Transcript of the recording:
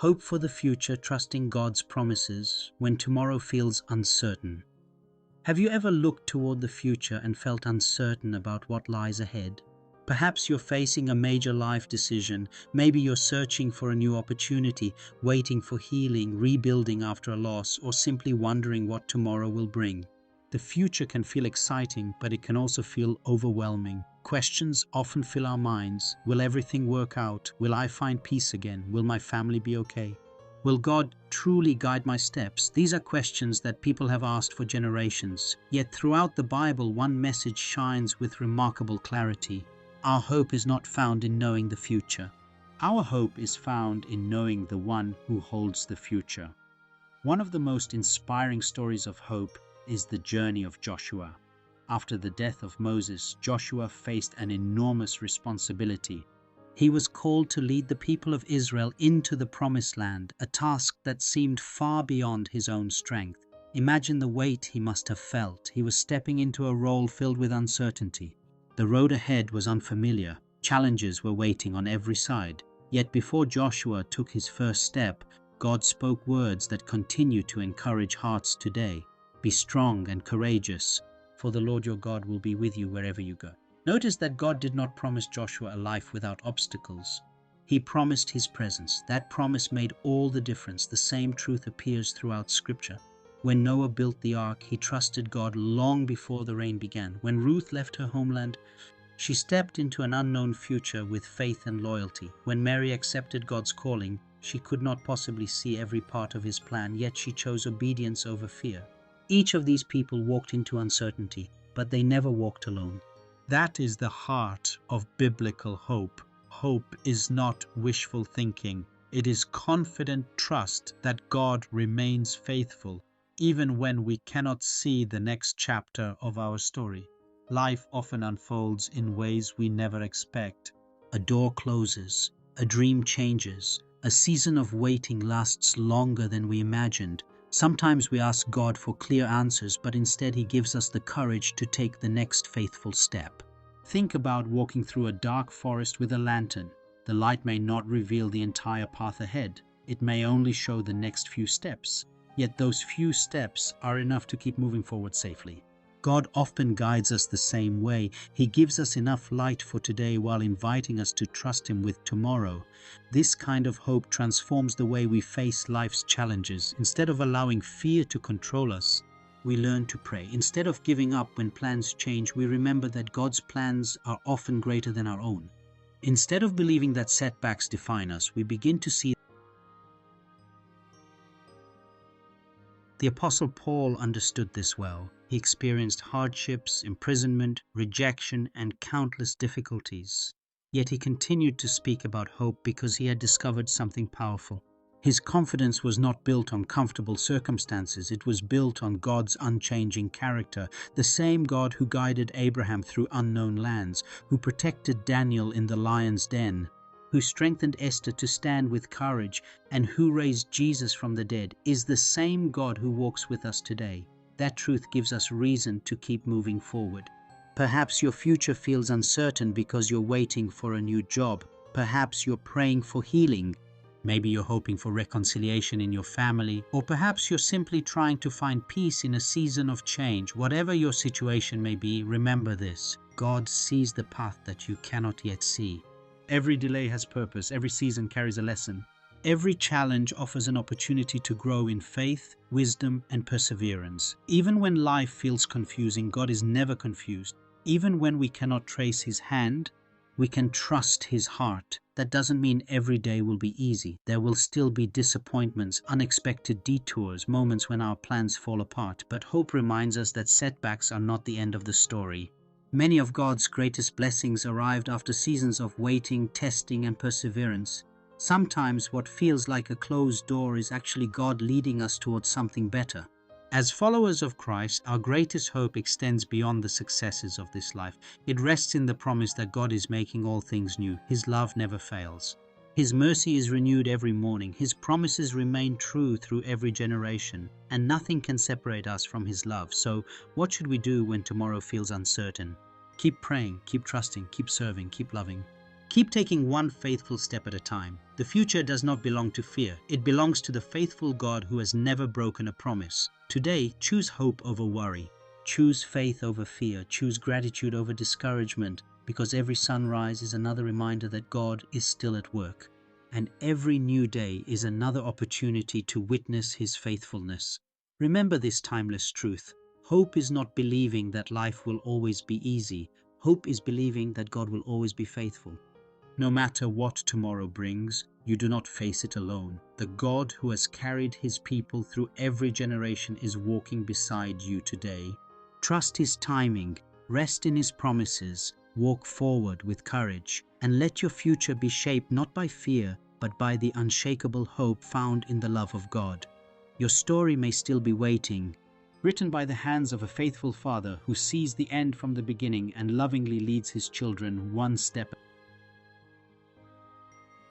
Hope for the future, trusting God's promises when tomorrow feels uncertain. Have you ever looked toward the future and felt uncertain about what lies ahead? Perhaps you're facing a major life decision. Maybe you're searching for a new opportunity, waiting for healing, rebuilding after a loss, or simply wondering what tomorrow will bring. The future can feel exciting, but it can also feel overwhelming. Questions often fill our minds. Will everything work out? Will I find peace again? Will my family be okay? Will God truly guide my steps? These are questions that people have asked for generations. Yet throughout the Bible, one message shines with remarkable clarity. Our hope is not found in knowing the future. Our hope is found in knowing the one who holds the future. One of the most inspiring stories of hope is the journey of Joshua. After the death of Moses, Joshua faced an enormous responsibility. He was called to lead the people of Israel into the Promised Land, a task that seemed far beyond his own strength. Imagine the weight he must have felt. He was stepping into a role filled with uncertainty. The road ahead was unfamiliar. Challenges were waiting on every side. Yet before Joshua took his first step, God spoke words that continue to encourage hearts today. Be strong and courageous, for the Lord your God will be with you wherever you go. Notice that God did not promise Joshua a life without obstacles. He promised his presence. That promise made all the difference. The same truth appears throughout Scripture. When Noah built the ark, he trusted God long before the rain began. When Ruth left her homeland, she stepped into an unknown future with faith and loyalty. When Mary accepted God's calling, she could not possibly see every part of his plan, yet she chose obedience over fear. Each of these people walked into uncertainty, but they never walked alone. That is the heart of biblical hope. Hope is not wishful thinking. It is confident trust that God remains faithful, even when we cannot see the next chapter of our story. Life often unfolds in ways we never expect. A door closes, a dream changes, a season of waiting lasts longer than we imagined. Sometimes we ask God for clear answers, but instead He gives us the courage to take the next faithful step. Think about walking through a dark forest with a lantern. The light may not reveal the entire path ahead. It may only show the next few steps. Yet those few steps are enough to keep moving forward safely. God often guides us the same way. He gives us enough light for today while inviting us to trust Him with tomorrow. This kind of hope transforms the way we face life's challenges. Instead of allowing fear to control us, we learn to pray. Instead of giving up when plans change, we remember that God's plans are often greater than our own. Instead of believing that setbacks define us, we begin to see. The Apostle Paul understood this well. He experienced hardships, imprisonment, rejection, and countless difficulties. Yet he continued to speak about hope because he had discovered something powerful. His confidence was not built on comfortable circumstances. It was built on God's unchanging character, the same God who guided Abraham through unknown lands, who protected Daniel in the lion's den, who strengthened Esther to stand with courage, and who raised Jesus from the dead, is the same God who walks with us today. That truth gives us reason to keep moving forward. Perhaps your future feels uncertain because you're waiting for a new job. Perhaps you're praying for healing. Maybe you're hoping for reconciliation in your family, or perhaps you're simply trying to find peace in a season of change. Whatever your situation may be, remember this: God sees the path that you cannot yet see. Every delay has purpose. Every season carries a lesson. Every challenge offers an opportunity to grow in faith, wisdom, and perseverance. Even when life feels confusing, God is never confused. Even when we cannot trace His hand, we can trust His heart. That doesn't mean every day will be easy. There will still be disappointments, unexpected detours, moments when our plans fall apart. But hope reminds us that setbacks are not the end of the story. Many of God's greatest blessings arrived after seasons of waiting, testing, and perseverance. Sometimes what feels like a closed door is actually God leading us towards something better. As followers of Christ, our greatest hope extends beyond the successes of this life. It rests in the promise that God is making all things new. His love never fails. His mercy is renewed every morning. His promises remain true through every generation, and nothing can separate us from His love. So, what should we do when tomorrow feels uncertain? Keep praying, keep trusting, keep serving, keep loving. Keep taking one faithful step at a time. The future does not belong to fear. It belongs to the faithful God who has never broken a promise. Today, choose hope over worry. Choose faith over fear. Choose gratitude over discouragement, because every sunrise is another reminder that God is still at work. And every new day is another opportunity to witness His faithfulness. Remember this timeless truth. Hope is not believing that life will always be easy. Hope is believing that God will always be faithful. No matter what tomorrow brings, you do not face it alone. The God who has carried His people through every generation is walking beside you today. Trust His timing, rest in His promises, walk forward with courage, and let your future be shaped not by fear, but by the unshakable hope found in the love of God. Your story may still be waiting, written by the hands of a faithful Father who sees the end from the beginning and lovingly leads His children one step